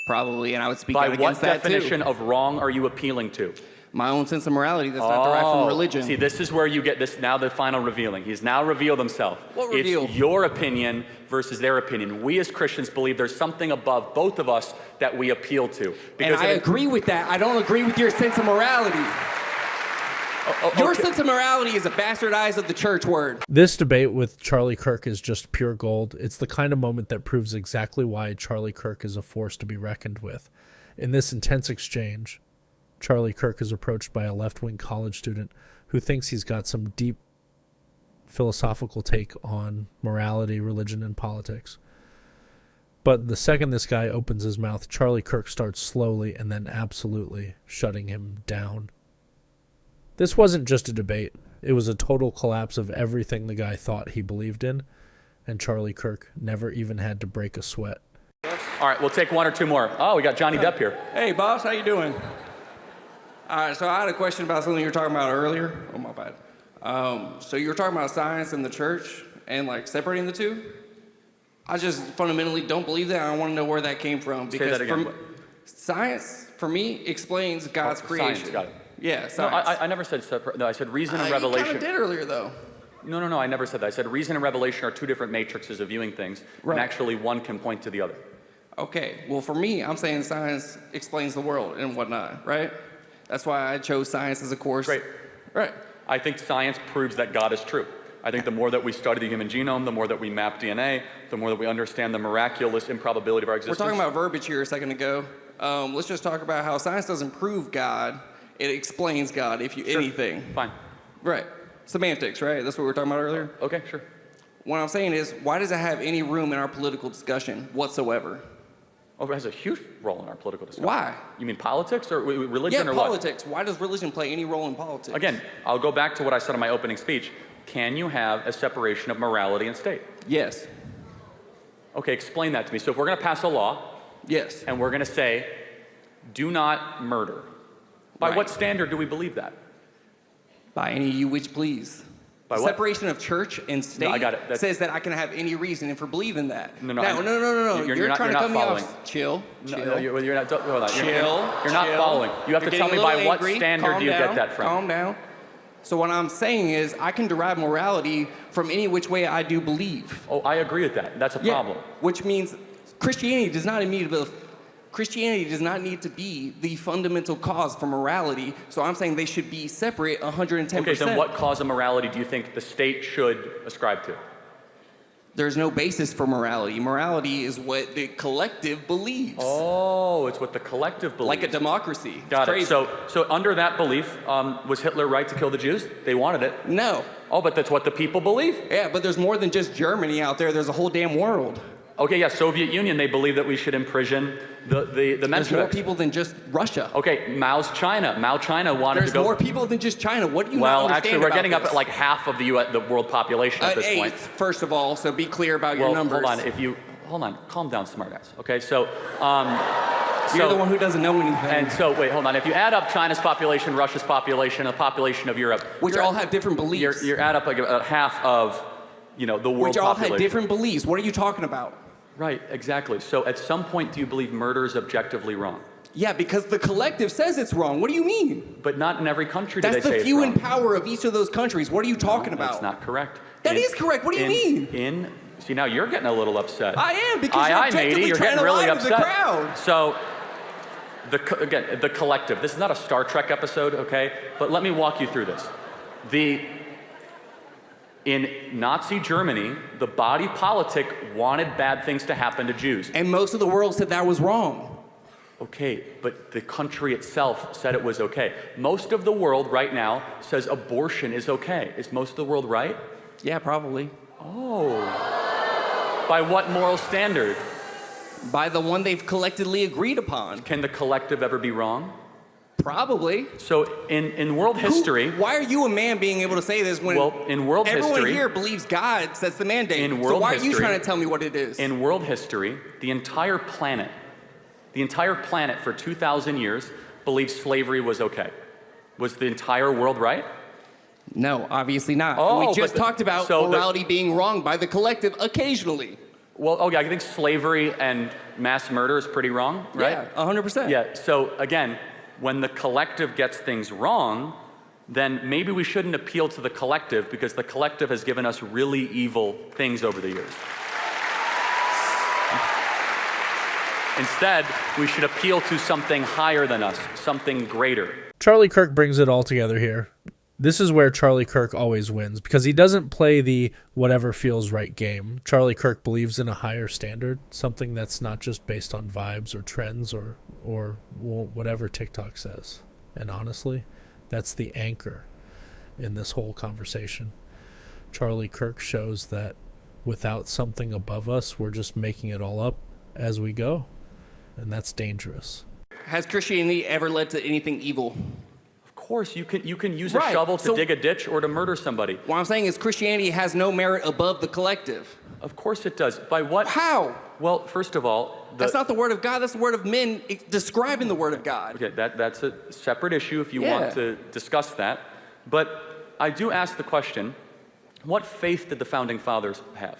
Probably, and I would speak By out against what that too. definition of wrong are you appealing to? My own sense of morality that's not derived from religion. See, this is where you get this, now the final revealing. He's now revealed himself. What reveal? It's your opinion versus their opinion. We as Christians believe there's something above both of us that we appeal to. And I agree with that. I don't agree with your sense of morality. Your sense of morality is a bastardized of the church word. This debate with Charlie Kirk is just pure gold. It's the kind of moment that proves exactly why Charlie Kirk is a force to be reckoned with. In this intense exchange, Charlie Kirk is approached by a left-wing college student who thinks he's got some deep philosophical take on morality, religion, and politics. But the second this guy opens his mouth, Charlie Kirk starts slowly and then absolutely shutting him down. This wasn't just a debate. It was a total collapse of everything the guy thought he believed in, and Charlie Kirk never even had to break a sweat. All right, we'll take one or two more. Oh, we got Johnny Depp here. Hey, boss, how you doing? All right, so I had a question about something you were talking about earlier. Oh, my bad. So you were talking about science and the church and, like, separating the two? I just fundamentally don't believe that. I want to know where that came from. Because Say that again. Science, for me, explains God's creation. Science, got it. Yeah, science. No, I never said separate. No, I said reason and revelation. You kind of did earlier, though. No, I never said that. I said reason and revelation are two different matrices of viewing things, right. And actually one can point to the other. Okay, well, for me, I'm saying science explains the world and whatnot, right? That's why I chose science as a course. Great. Right. I think science proves that God is true. I think the more that we study the human genome, the more that we map DNA, the more that we understand the miraculous improbability of our existence. We're talking about verbiage here a second ago. Let's just talk about how science doesn't prove God. It explains God, if you anything. Fine. Right. Semantics, right? That's what we were talking about earlier? Okay, sure. What I'm saying is, why does it have any room in our political discussion whatsoever? Oh, it has a huge role in our political discussion. Why? You mean politics or religion or Yeah, what? politics. Why does religion play any role in politics? Again, I'll go back to what I said in my opening speech. Can you have a separation of morality and state? Yes. Okay, explain that to me. So if we're going to pass a law, yes, and we're going to say, do not murder, by right. what standard do we believe that? By any you which please. By the what? Separation of church and state No, I got it. says that I can have any reason for believing that. No. No. You're trying to cut me off. Chill. No, you're not. Hold on. Chill. You're not following. You have to tell me by what standard do you get that from. Calm down. So what I'm saying is I can derive morality from any which way I do believe. Oh, I agree with that. That's a problem. Which means Christianity does not need to be the fundamental cause for morality. So I'm saying they should be separate 110%. Okay, then what cause of morality do you think the state should ascribe to? There's no basis for morality. Morality is what the collective believes. Oh, it's what the collective believes. Like a democracy. Got it. So under that belief, was Hitler right to kill the Jews? They wanted it. No. Oh, but that's what the people believe? Yeah, but there's more than just Germany out there. There's a whole damn world. Okay, yeah, Soviet Union, they believe that we should imprison the Mensheviks. There's more people than just Russia. Okay, Mao China wanted to go... There's more people than just China. What do you Well, not actually, understand we're about getting this? up at like half of the world population at this point. First of all, so be clear about your numbers. Hold on, calm down, smartass. Okay, so... You're the one who doesn't know anything. And so, wait, hold on. If you add up China's population, Russia's population, and the population of Europe... Which all have different beliefs. You add up like about half of, the world population. Which all had different beliefs. What are you talking about? Right, exactly. So at some point, do you believe murder is objectively wrong? Yeah, because the collective says it's wrong. What do you mean? But not in every country do they say it's wrong. That's the few in power of each of those countries. What are you talking about? That's not correct. That is correct. What do you mean? See, now you're getting a little upset. I am, because you're objectively trying to lie to the crowd. So, again, the collective. This is not a Star Trek episode, okay? But let me walk you through this. In Nazi Germany, the body politic wanted bad things to happen to Jews. And most of the world said that was wrong. Okay, but the country itself said it was okay. Most of the world right now says abortion is okay. Is most of the world right? Yeah, probably. Oh. By what moral standard? By the one they've collectively agreed upon. Can the collective ever be wrong? Probably. So in world history... Why are you a man being able to say this when in world everyone history, here believes God sets the mandate? In world so why history, are you trying to tell me what it is? In world history, the entire planet for 2,000 years believed slavery was okay. Was the entire world right? No, obviously not. Oh, we just talked about morality being wrong by the collective occasionally. Well, okay, I think slavery and mass murder is pretty wrong, right? Yeah, 100%. Yeah, so again, when the collective gets things wrong, then maybe we shouldn't appeal to the collective because the collective has given us really evil things over the years. Instead, we should appeal to something higher than us, something greater. Charlie Kirk brings it all together here. This is where Charlie Kirk always wins, because he doesn't play the whatever feels right game. Charlie Kirk believes in a higher standard, something that's not just based on vibes or trends or whatever TikTok says. And honestly, that's the anchor in this whole conversation. Charlie Kirk shows that without something above us, we're just making it all up as we go. And that's dangerous. Has Christianity ever led to anything evil? Of course, you can use a shovel to dig a ditch or to murder somebody. What I'm saying is Christianity has no merit above the collective. Of course it does. By what? How? Well, first of all, that's not the word of God. That's the word of men describing the word of God. Okay, that's a separate issue if you want to discuss that. But I do ask the question, what faith did the Founding Fathers have?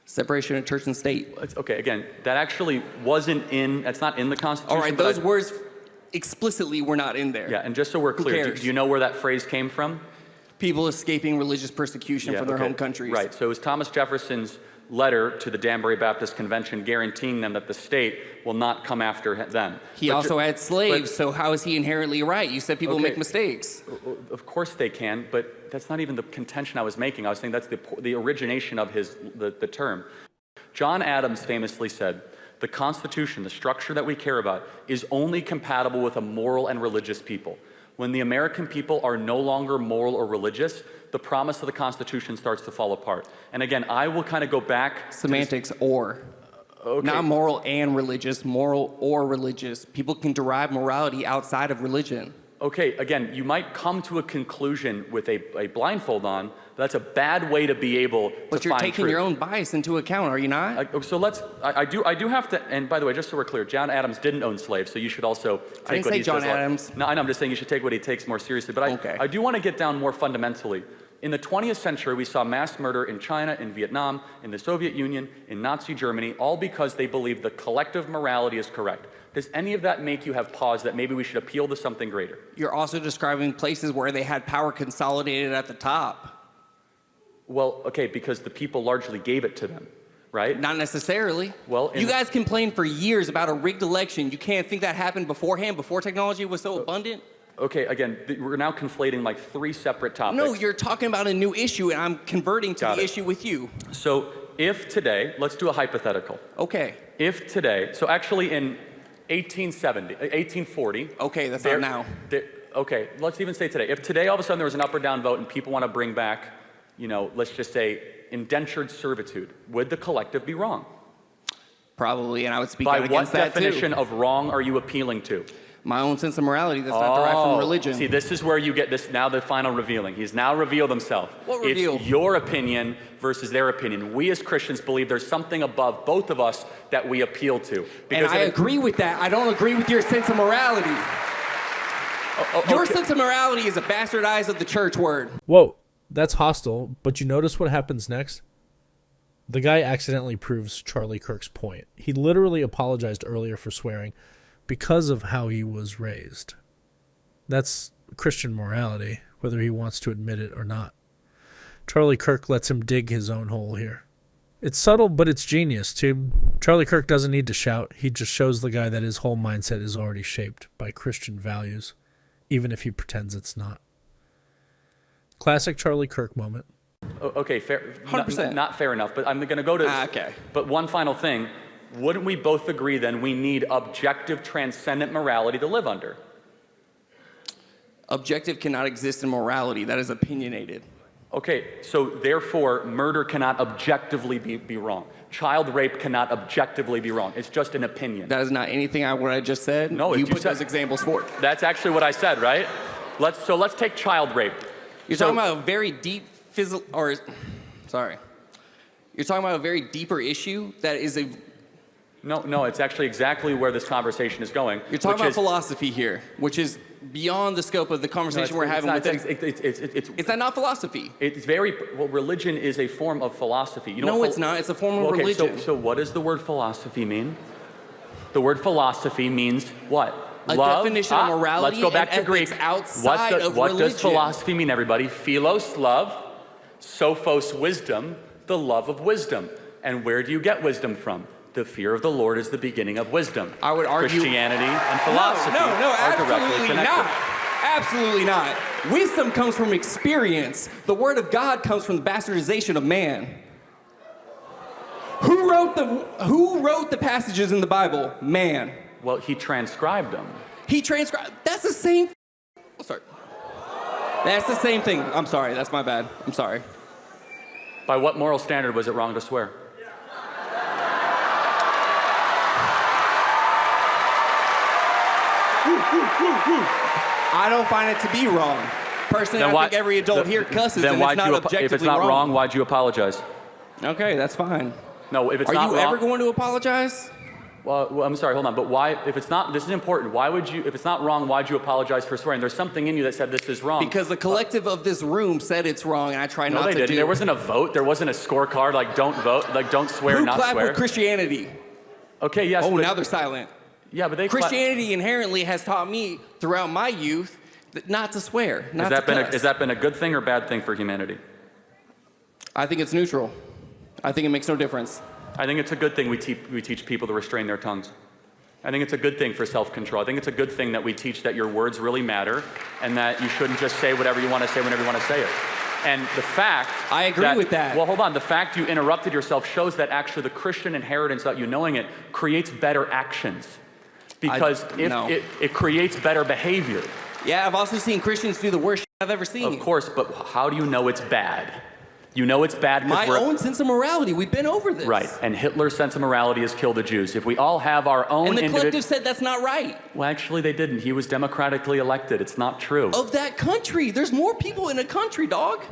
Separation of church and state. Okay, again, that actually wasn't in, that's not in the Constitution. All right, those words explicitly were not in there. Yeah, and just so we're clear, do you know where that phrase came from? People escaping religious persecution from their home countries. Right, so it was Thomas Jefferson's letter to the Danbury Baptist Convention guaranteeing them that the state will not come after them. He also had slaves, so how is he inherently right? You said people make mistakes. Of course they can, but that's not even the contention I was making. I was saying that's the origination of the term. John Adams famously said, the Constitution, the structure that we care about, is only compatible with a moral and religious people. When the American people are no longer moral or religious, the promise of the Constitution starts to fall apart. And again, I will kind of go back. Semantics or. Not moral and religious, moral or religious. People can derive morality outside of religion. Okay, again, you might come to a conclusion with a blindfold on. That's a bad way to be able to find truth. But you're taking your own bias into account, are you not? So I do have to, and by the way, just so we're clear, John Adams didn't own slaves, so you should also take what he says. I didn't say John Adams. No, I know, I'm just saying you should take what he takes more seriously. But I do want to get down more fundamentally. In the 20th century, we saw mass murder in China, in Vietnam, in the Soviet Union, in Nazi Germany, all because they believed the collective morality is correct. Does any of that make you have pause that maybe we should appeal to something greater? You're also describing places where they had power consolidated at the top. Well, okay, because the people largely gave it to them, right? Not necessarily. Well, you guys complained for years about a rigged election. You can't think that happened beforehand, before technology was so abundant? Okay, again, we're now conflating like 3 separate topics. No, you're talking about a new issue, and I'm converting to the issue with you. So if today, let's do a hypothetical. Okay. If today, so actually in 1840. Okay, that's not now. Okay, let's even say today. If today all of a sudden there was an up or down vote and people want to bring back, let's just say indentured servitude, would the collective be wrong? Probably, and I would speak out against that too. By what definition of wrong are you appealing to? My own sense of morality that's not derived from religion. See, this is where you get this, now the final revealing. He's now revealed himself. What reveal? It's your opinion versus their opinion. We as Christians believe there's something above both of us that we appeal to. And I agree with that. I don't agree with your sense of morality. Your sense of morality is a bastardized of the church word. Whoa, that's hostile, but you notice what happens next? The guy accidentally proves Charlie Kirk's point. He literally apologized earlier for swearing because of how he was raised. That's Christian morality, whether he wants to admit it or not. Charlie Kirk lets him dig his own hole here. It's subtle, but it's genius, too. Charlie Kirk doesn't need to shout. He just shows the guy that his whole mindset is already shaped by Christian values, even if he pretends it's not. Classic Charlie Kirk moment. Okay, fair. 100%. Not fair enough, but I'm going to go to... Okay. But one final thing. Wouldn't we both agree then we need objective transcendent morality to live under? Objective cannot exist in morality. That is opinionated. Okay, so therefore murder cannot objectively be wrong. Child rape cannot objectively be wrong. It's just an opinion. That is not anything what I just said. No, you put those examples forward. That's actually what I said, right? Let's take child rape. You're talking about a very deep You're talking about a very deeper issue that is No, it's actually exactly where this conversation is going. You're talking about philosophy here, which is beyond the scope of the conversation we're having. Is that not philosophy? It's very, well, religion is a form of philosophy. You know no, it's not. It's a form of religion. So what does the word philosophy mean? The word philosophy means what? A definition of morality. Let's go back and to Greek. Outside of what religion. does philosophy mean, everybody? Philos, love. Sophos, wisdom. The love of wisdom. And where do you get wisdom from? The fear of the Lord is the beginning of wisdom. I would argue Christianity and philosophy are directly connected. Not. Absolutely not. Wisdom comes from experience. The word of God comes from the bastardization of man. Who wrote the passages in the Bible? Man. Well, he transcribed them. He transcribed. That's the same. Oh, sorry. That's the same thing. I'm sorry. That's my bad. I'm sorry. By what moral standard was it wrong to swear? I don't find it to be wrong. Personally, I think every adult here cusses, and it's not objectively wrong. If it's not wrong, why'd you apologize? Okay, that's fine. No, if it's not wrong. Are you ever going to apologize? Well, I'm sorry, hold on. But why, if it's not, this is important. Why would you, if it's not wrong, why'd you apologize for swearing? There's something in you that said this is wrong. Because the collective of this room said it's wrong, and I try not to do. No, they didn't. There wasn't a vote. There wasn't a scorecard like don't vote, like don't swear, not swear. Who clapped with Christianity? Okay, yes. Oh, now they're silent. Yeah, but Christianity inherently has taught me throughout my youth not to swear, not to cuss. Has that been a good thing or bad thing for humanity? I think it's neutral. I think it makes no difference. I think it's a good thing we teach people to restrain their tongues. I think it's a good thing for self-control. I think it's a good thing that we teach that your words really matter and that you shouldn't just say whatever you want to say whenever you want to say it. And the fact I agree with that. Well, hold on. The fact you interrupted yourself shows that actually the Christian inheritance without you knowing it creates better actions. Because it creates better behavior. Yeah, I've also seen Christians do the worst shit I've ever seen. Of course, but how do you know it's bad? You know it's bad because my own sense of morality. We've been over this. Right, and Hitler's sense of morality has killed the Jews. If we all have our own and the collective said that's not right. Well, actually they didn't. He was democratically elected. It's not true. Of that country. There's more people in a country, dog.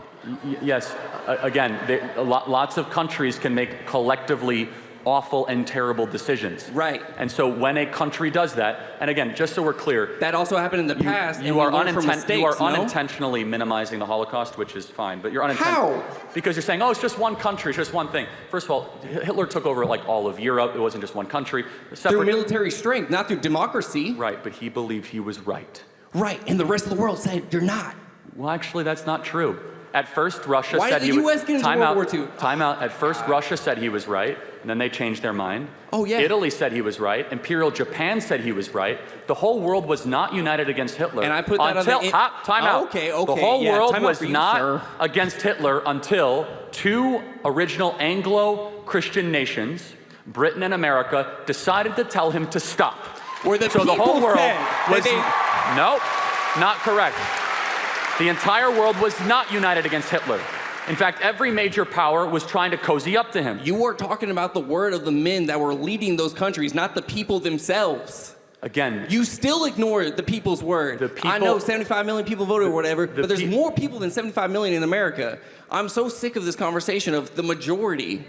Yes, again, lots of countries can make collectively awful and terrible decisions. Right. And so when a country does that, and again, just so we're clear, that also happened in the past. You are unintentionally minimizing the Holocaust, which is fine, but you're unintentionally. How? Because you're saying, oh, it's just one country, it's just one thing. First of all, Hitler took over like all of Europe. It wasn't just one country. Through military strength, not through democracy. Right, but he believed he was right. Right, and the rest of the world said you're not. Well, actually, that's not true. At first, Russia said he was. Why did the U.S. get into World War II? Time out. At first, Russia said he was right, and then they changed their mind. Oh, yeah. Italy said he was right. Imperial Japan said he was right. The whole world was not united against Hitler. And I put that on the... Time out. Okay. The whole world was not against Hitler until two original Anglo-Christian nations, Britain and America, decided to tell him to stop. Where the people whole world said Nope, not correct. The entire world was not united against Hitler. In fact, every major power was trying to cozy up to him. You were talking about the word of the men that were leading those countries, not the people themselves. Again, you still ignore the people's word. I know 75 million people voted or whatever, but there's more people than 75 million in America. I'm so sick of this conversation of the majority.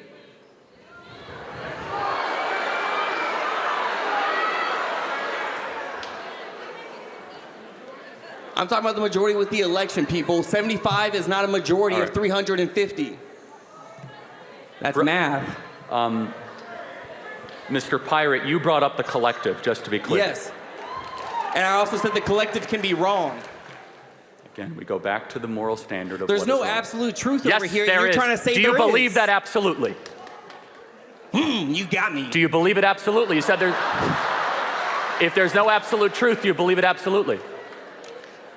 I'm talking about the majority with the election, people. 75 is not a majority of 350. That's math. Mr. Pirate, you brought up the collective, just to be clear. Yes. And I also said the collective can be wrong. Again, we go back to the moral standard of There's no absolute truth over here. Yes, You're trying to say there is. Do you believe that absolutely? You got me. Do you believe it absolutely? You said there's... If there's no absolute truth, do you believe it absolutely?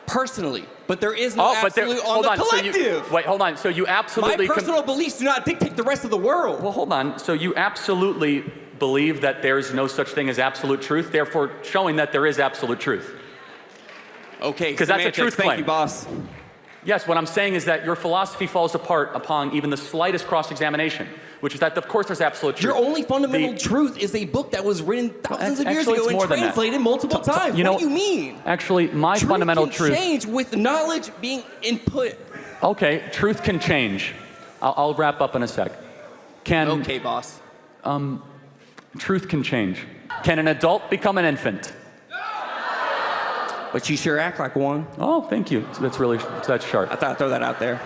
Personally, but there is no absolute on the collective. Wait, hold on. So you absolutely... My personal beliefs do not dictate the rest of the world. Well, hold on. So you absolutely believe that there's no such thing as absolute truth, therefore showing that there is absolute truth. Okay, because that's a truth claim. Thank you, boss. Yes, what I'm saying is that your philosophy falls apart upon even the slightest cross-examination, which is that, of course, there's absolute truth. Your only fundamental truth is a book that was written thousands of years ago and translated multiple times. What do you mean? Actually, my fundamental truth... Truth can change with knowledge being input. Okay, truth can change. I'll wrap up in a sec. Okay, boss. Truth can change. Can an adult become an infant? But you sure act like one. Oh, thank you. That's sharp. I thought I'd throw that out there.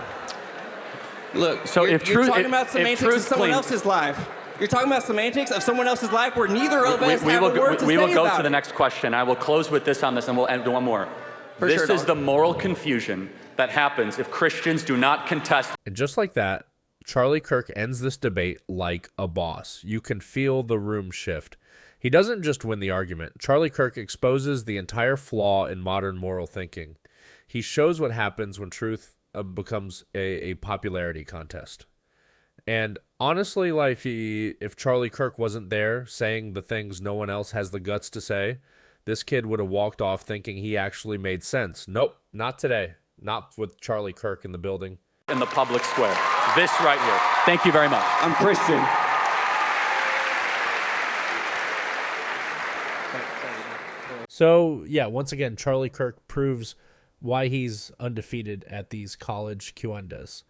Look, So you're, if you're truth- talking if- about if semantics of truth's someone clean- else's life. You're talking about semantics of someone else's life where neither of us have a word to we say will go about to the it. next question. I will close with this on this, and we'll end one more. For This sure, is Don. the moral confusion that happens if Christians do not contest. And just like that, Charlie Kirk ends this debate like a boss. You can feel the room shift. He doesn't just win the argument. Charlie Kirk exposes the entire flaw in modern moral thinking. He shows what happens when truth becomes a popularity contest. And honestly, like if Charlie Kirk wasn't there saying the things no one else has the guts to say, this kid would have walked off thinking he actually made sense. Nope, not today. Not with Charlie Kirk in the building. In the public square. This right here. Thank you very much. I'm Christian. So, yeah, once again, Charlie Kirk proves why he's undefeated at these college Q&As.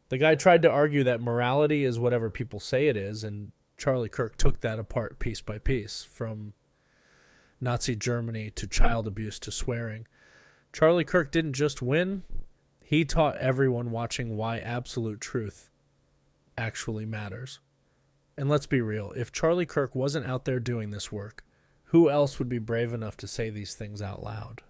The guy tried to argue that morality is whatever people say it is, and Charlie Kirk took that apart piece by piece, from Nazi Germany to child abuse to swearing. Charlie Kirk didn't just win, he taught everyone watching why absolute truth actually matters. And let's be real, if Charlie Kirk wasn't out there doing this work, who else would be brave enough to say these things out loud?